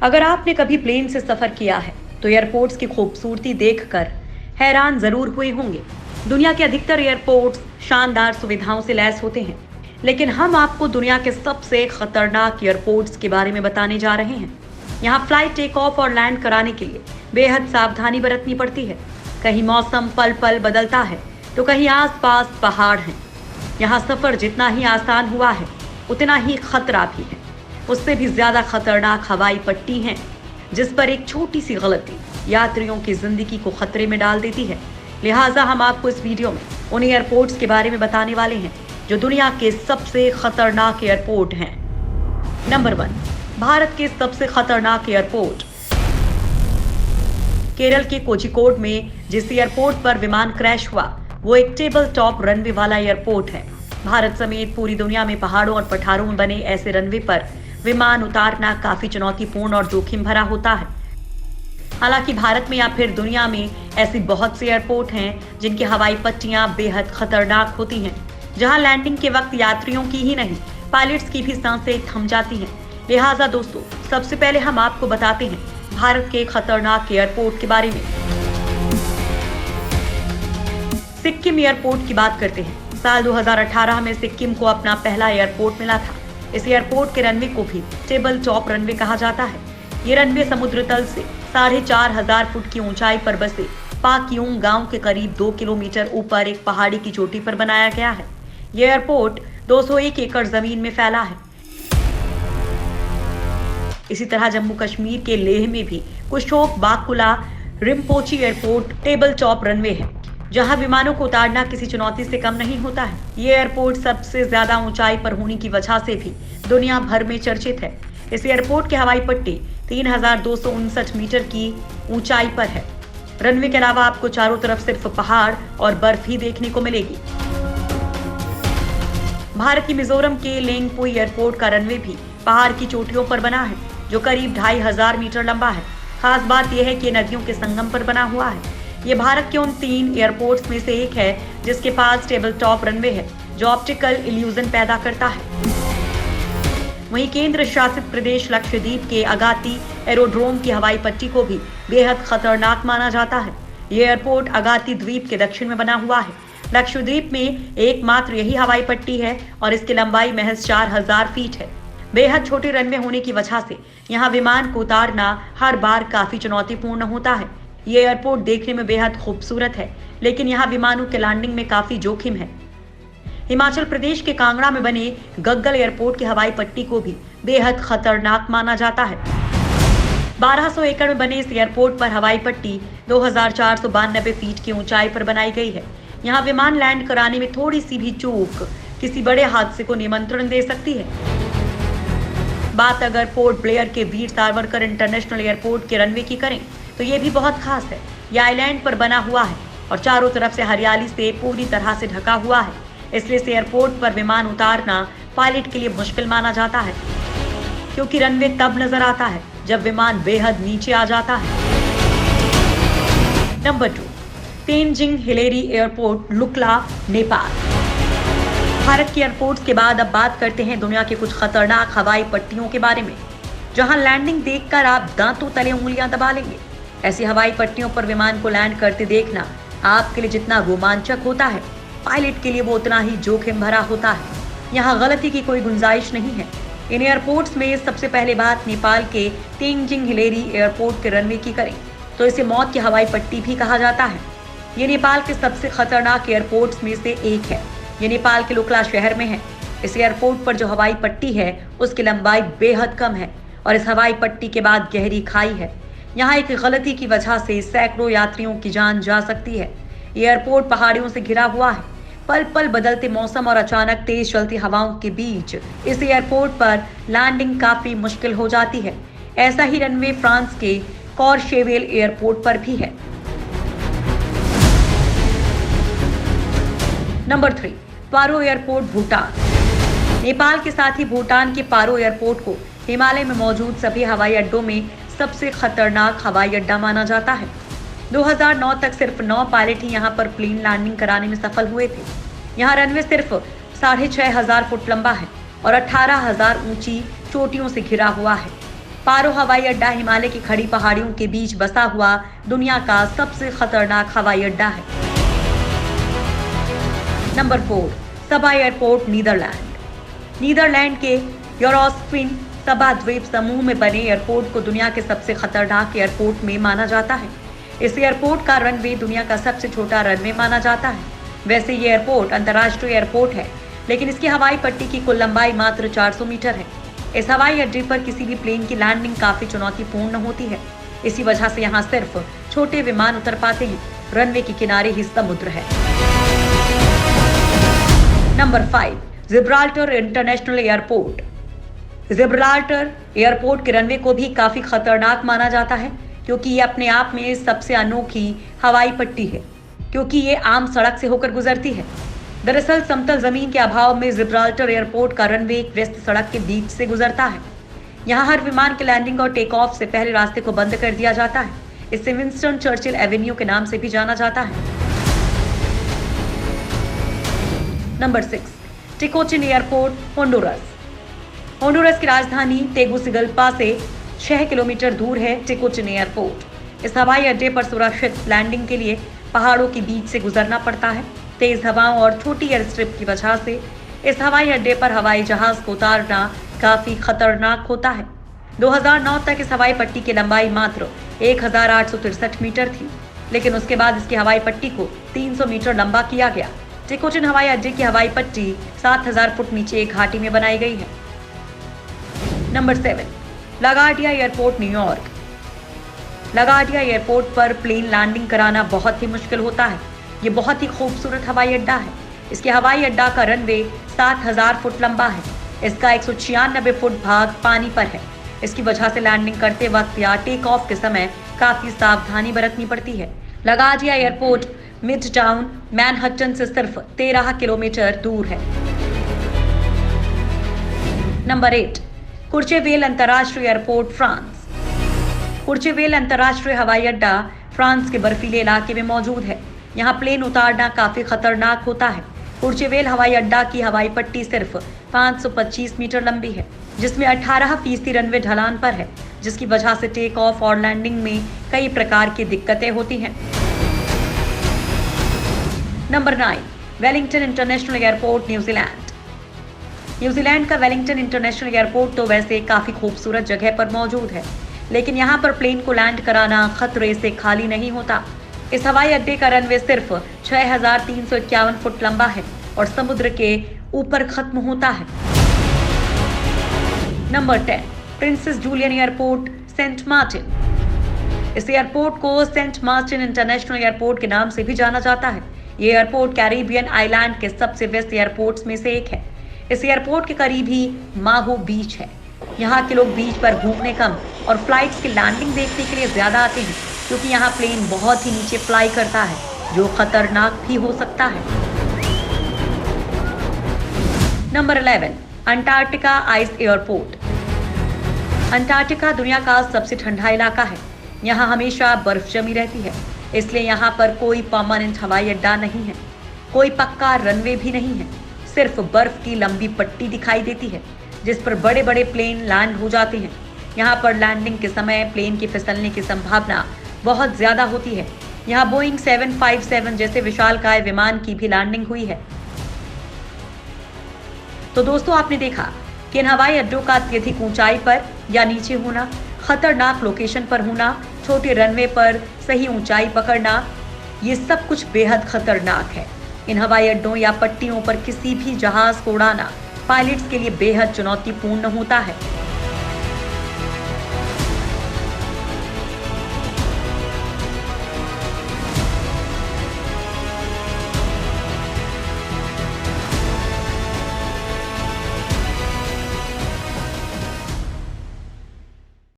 अगर आपने कभी प्लेन से सफर किया है तो एयरपोर्ट्स की खूबसूरती देखकर हैरान जरूर हुए होंगे। दुनिया के अधिकतर एयरपोर्ट्स शानदार सुविधाओं से लैस होते हैं, लेकिन हम आपको दुनिया के सबसे खतरनाक एयरपोर्ट्स के बारे में बताने जा रहे हैं। यहाँ फ्लाइट टेक ऑफ और लैंड कराने के लिए बेहद सावधानी बरतनी पड़ती है। कहीं मौसम पल पल बदलता है तो कहीं आसपास पहाड़ हैं। यहाँ सफर जितना ही आसान हुआ है उतना ही खतरा भी है। उससे भी ज्यादा खतरनाक हवाई पट्टी है, जिस पर एक छोटी सी गलती यात्रियों की जिंदगी को खतरे में डाल देती है। लिहाजा हम आपको इस वीडियो में उन एयरपोर्ट्स के बारे में बताने वाले हैं जो दुनिया के सबसे खतरनाक एयरपोर्ट हैं। नंबर 1, भारत के सबसे खतरनाक एयरपोर्ट। केरल के कोझिकोड में जिस एयरपोर्ट पर विमान क्रैश हुआ वो एक टेबल टॉप रनवे वाला एयरपोर्ट है। भारत समेत पूरी दुनिया में पहाड़ों और पठारों में बने ऐसे रनवे पर विमान उतारना काफी चुनौतीपूर्ण और जोखिम भरा होता है। हालांकि भारत में या फिर दुनिया में ऐसी बहुत से एयरपोर्ट हैं जिनकी हवाई पट्टियां बेहद खतरनाक होती हैं, जहां लैंडिंग के वक्त यात्रियों की ही नहीं पायलट्स की भी सांसें थम जाती हैं। लिहाजा दोस्तों, सबसे पहले हम आपको बताते हैं भारत के खतरनाक एयरपोर्ट के बारे में। सिक्किम एयरपोर्ट की बात करते हैं। साल 2018 में सिक्किम को अपना पहला एयरपोर्ट मिला था। इस एयरपोर्ट के रनवे को भी टेबल टॉप रनवे कहा जाता है। ये रनवे समुद्र तल से 4500 फुट की ऊंचाई पर बसे पाक्योंग गांव के करीब 2 किलोमीटर ऊपर एक पहाड़ी की चोटी पर बनाया गया है। यह एयरपोर्ट 201 एकड़ जमीन में फैला है। इसी तरह जम्मू कश्मीर के लेह में भी Kushok Bakula Rinpoche airport table top runway है, जहां विमानों को उतारना किसी चुनौती से कम नहीं होता है। ये एयरपोर्ट सबसे ज्यादा ऊंचाई पर होने की वजह से भी दुनिया भर में चर्चित है। इस एयरपोर्ट की हवाई पट्टी 3259 मीटर की ऊंचाई पर है। रनवे के अलावा आपको चारों तरफ सिर्फ पहाड़ और बर्फ ही देखने को मिलेगी। भारत की मिजोरम के लेंगपुई एयरपोर्ट का रनवे भी पहाड़ की चोटियों पर बना है, जो करीब 2500 मीटर लंबा है। खास बात यह है कि नदियों के संगम पर बना हुआ है। ये भारत के उन 3 एयरपोर्ट्स में से एक है जिसके पास टेबल टॉप रनवे है, जो ऑप्टिकल इल्यूजन पैदा करता है। वहीं केंद्र शासित प्रदेश लक्षद्वीप के अगाती एरोड्रोम की हवाई पट्टी को भी बेहद खतरनाक माना जाता है। ये एयरपोर्ट अगाती द्वीप के दक्षिण में बना हुआ है। लक्षद्वीप में एकमात्र यही हवाई पट्टी है और इसकी लंबाई महज 4000 फीट है। बेहद छोटे रनवे होने की वजह से यहाँ विमान को उतारना हर बार काफी चुनौतीपूर्ण होता है। ये एयरपोर्ट देखने में बेहद खूबसूरत है, लेकिन यहाँ विमानों के लैंडिंग में काफी जोखिम है। हिमाचल प्रदेश के कांगड़ा में बने गग्गल एयरपोर्ट की हवाई पट्टी को भी बेहद खतरनाक माना जाता है। 1200 एकड़ में बने इस एयरपोर्ट पर हवाई पट्टी 2492 फीट की ऊंचाई पर बनाई गई है। यहाँ विमान लैंड कराने में थोड़ी सी भी चूक किसी बड़े हादसे को निमंत्रण दे सकती है। बात अगर पोर्ट ब्लेयर के वीर सावरकर इंटरनेशनल एयरपोर्ट के रनवे की करें तो ये भी बहुत खास है। यह आइलैंड पर बना हुआ है और चारों तरफ से हरियाली से पूरी तरह से ढका हुआ है, इसलिए इस एयरपोर्ट पर विमान उतारना पायलट के लिए मुश्किल माना जाता है, क्योंकि रनवे तब नजर आता है जब विमान बेहद नीचे आ जाता है। Number 2, Tenzing Hillary airport, Lukla, Nepal. Bharat के एयरपोर्ट्स के बाद अब बात करते हैं दुनिया के कुछ खतरनाक हवाई पट्टियों के बारे में, जहां लैंडिंग देखकर आप दांतों तले उंगलियां दबा लेंगे। ऐसी हवाई पट्टियों पर विमान को लैंड करते देखना आपके लिए जितना रोमांचक होता है, पायलट के लिए वो उतना ही जोखिम भरा होता है। यहाँ गलती की कोई गुंजाइश नहीं है। इन एयरपोर्ट्स में सबसे पहले बात नेपाल के तेनजिंग हिलेरी एयरपोर्ट के रनवे की करें तो इसे मौत की हवाई पट्टी भी कहा जाता है। ये नेपाल के सबसे खतरनाक एयरपोर्ट्स में से एक है। ये नेपाल के लुक्ला शहर में है। इस एयरपोर्ट पर जो हवाई पट्टी है उसकी लंबाई बेहद कम है और इस हवाई पट्टी के बाद गहरी खाई है। यहाँ एक गलती की वजह से सैकड़ों यात्रियों की जान जा सकती है। ये एयरपोर्ट पहाड़ियों से घिरा हुआ है। पल पल बदलते मौसम और अचानक तेज चलती हवाओं के बीच इस एयरपोर्ट पर लैंडिंग काफी मुश्किल हो जाती है। ऐसा ही रनवे फ्रांस के कॉर्शेवेल एयरपोर्ट पर भी है। नंबर 3, पारो एयरपोर्ट, भूटान। नेपाल के साथ ही भूटान के पारो एयरपोर्ट को हिमालय में मौजूद सभी हवाई अड्डों में सबसे खतरनाक हवाई अड्डा माना जाता है। 2009 तक सिर्फ 9 पायलट ही यहाँ पर प्लेन लैंडिंग कराने में सफल हुए थे। यहाँ रनवे सिर्फ 6500 फुट लंबा है और 18,000 ऊंची चोटियों से घिरा हुआ है। पारो हवाई अड्डा हिमालय की खड़ी पहाड़ियों के बीच बसा हुआ दुनिया का सबसे खतरनाक हवाई अड्डा है। नंबर 4, सबा एयरपोर्ट, नीदरलैंड। नीदरलैंड के यूरोस्क्विन सबा द्वीप समूह में बने एयरपोर्ट को दुनिया के सबसे खतरनाक एयरपोर्ट में माना जाता है। इस एयरपोर्ट का रनवे दुनिया का सबसे छोटा रनवे माना जाता है। वैसे ये एयरपोर्ट अंतर्राष्ट्रीय एयरपोर्ट है, लेकिन इसकी हवाई पट्टी की कुल लंबाई मात्र 400 मीटर है। इस हवाई अड्डे पर किसी भी प्लेन की लैंडिंग काफी चुनौतीपूर्ण होती है। इसी वजह से यहाँ सिर्फ छोटे विमान उतर पाते हैं। रनवे के किनारे ही समुद्र है। Number 5, Gibraltar international airport. Gibraltar airport के रनवे को भी काफी खतरनाक माना जाता है, क्योंकि ये अपने आप में सबसे अनोखी हवाई पट्टी है, क्योंकि ये आम सड़क से होकर गुजरती है। दरअसल समतल जमीन के अभाव में जिब्राल्टर एयरपोर्ट का रनवे एक व्यस्त सड़क के बीच से गुजरता है। यहाँ हर विमान के लैंडिंग और टेक ऑफ से पहले रास्ते को बंद कर दिया जाता है। इसे विंस्टन चर्चिल एवेन्यू के नाम से भी जाना जाता है। नंबर 6, टिकोचिन एयरपोर्ट, होंडुरास। होंडुरास की राजधानी टेगुसिगल्पा से 6 किलोमीटर दूर है टिकोचिन एयरपोर्ट। इस हवाई अड्डे पर सुरक्षित लैंडिंग के लिए पहाड़ों के बीच से गुजरना पड़ता है। तेज हवाओं और छोटी एयर स्ट्रिप की वजह से इस हवाई अड्डे पर हवाई जहाज को उतारना काफी खतरनाक होता है। 2009 तक इस हवाई पट्टी की लंबाई मात्र 1863 मीटर थी, लेकिन उसके बाद इसकी हवाई पट्टी को 300 मीटर लंबा किया गया। टिकोचिन हवाई अड्डे की हवाई पट्टी 7000 फुट नीचे एक घाटी में बनाई गई है। Number 7, LaGuardia airport, New York. LaGuardia airport पर प्लेन लैंडिंग कराना बहुत ही मुश्किल होता है। ये बहुत ही खूबसूरत हवाई अड्डा है। इसके हवाई अड्डा का रनवे 7000 फुट लंबा है। इसका 196 फुट भाग पानी पर है। इसकी वजह से लैंडिंग करते वक्त या टेक ऑफ के समय काफी सावधानी बरतनी पड़ती है। LaGuardia airport mid town Manhattan से सिर्फ 13 किलोमीटर दूर है। नंबर 8, कुर्चेवेल अंतर्राष्ट्रीय एयरपोर्ट, फ्रांस। कुर्चेवेल अंतर्राष्ट्रीय हवाई अड्डा फ्रांस के बर्फीले इलाके में मौजूद है। यहाँ प्लेन उतारना काफी खतरनाक होता है। कुर्चेवेल हवाई अड्डा की हवाई पट्टी सिर्फ 525 मीटर लंबी है, जिसमें 18% रनवे ढलान पर है, जिसकी वजह से टेक ऑफ और लैंडिंग में कई प्रकार की दिक्कतें होती हैं। Number 9, Wellington international airport, New Zealand. New Zealand का वेलिंगटन इंटरनेशनल एयरपोर्ट तो वैसे काफी खूबसूरत जगह पर मौजूद है, लेकिन यहाँ पर प्लेन को लैंड कराना खतरे से खाली नहीं होता। इस हवाई अड्डे का रनवे सिर्फ 6351 फुट लंबा है और समुद्र के ऊपर खत्म होता है। Number 10, princess Julian airport, saint Martin. इस एयरपोर्ट को सेंट मार्टिन इंटरनेशनल एयरपोर्ट के नाम से भी जाना जाता है। ये एयरपोर्ट कैरिबियन आइलैंड के सबसे व्यस्त एयरपोर्ट्स में से एक है। इस एयरपोर्ट के करीब ही माहो बीच है। यहाँ के लोग बीच पर घूमने कम और फ्लाइट्स की लैंडिंग देखने के लिए ज्यादा आते हैं, क्योंकि यहाँ प्लेन बहुत ही नीचे फ्लाई करता है, जो खतरनाक भी हो सकता है। Number 11, Antarctica ice airport. Antarctica दुनिया का सबसे ठंडा इलाका है। यहाँ हमेशा बर्फ जमी रहती है, इसलिए यहाँ पर कोई परमानेंट हवाई अड्डा नहीं है। कोई पक्का रनवे भी नहीं है। सिर्फ बर्फ की लंबी पट्टी दिखाई देती है, जिस पर बड़े बड़े प्लेन लैंड हो जाते हैं। यहाँ पर लैंडिंग के समय प्लेन के फिसलने की संभावना बहुत ज्यादा होती है। यहाँ बोइंग 757 जैसे विशालकाय विमान की भी लैंडिंग हुई है। तो दोस्तों, आपने देखा कि इन हवाई अड्डों का अत्यधिक ऊंचाई पर या नीचे होना, खतरनाक लोकेशन पर होना, छोटे रनवे पर सही ऊंचाई पकड़ना, ये सब कुछ बेहद खतरनाक है। इन हवाई अड्डों या पट्टियों पर किसी भी जहाज को उड़ाना पायलट्स के लिए बेहद चुनौतीपूर्ण होता है।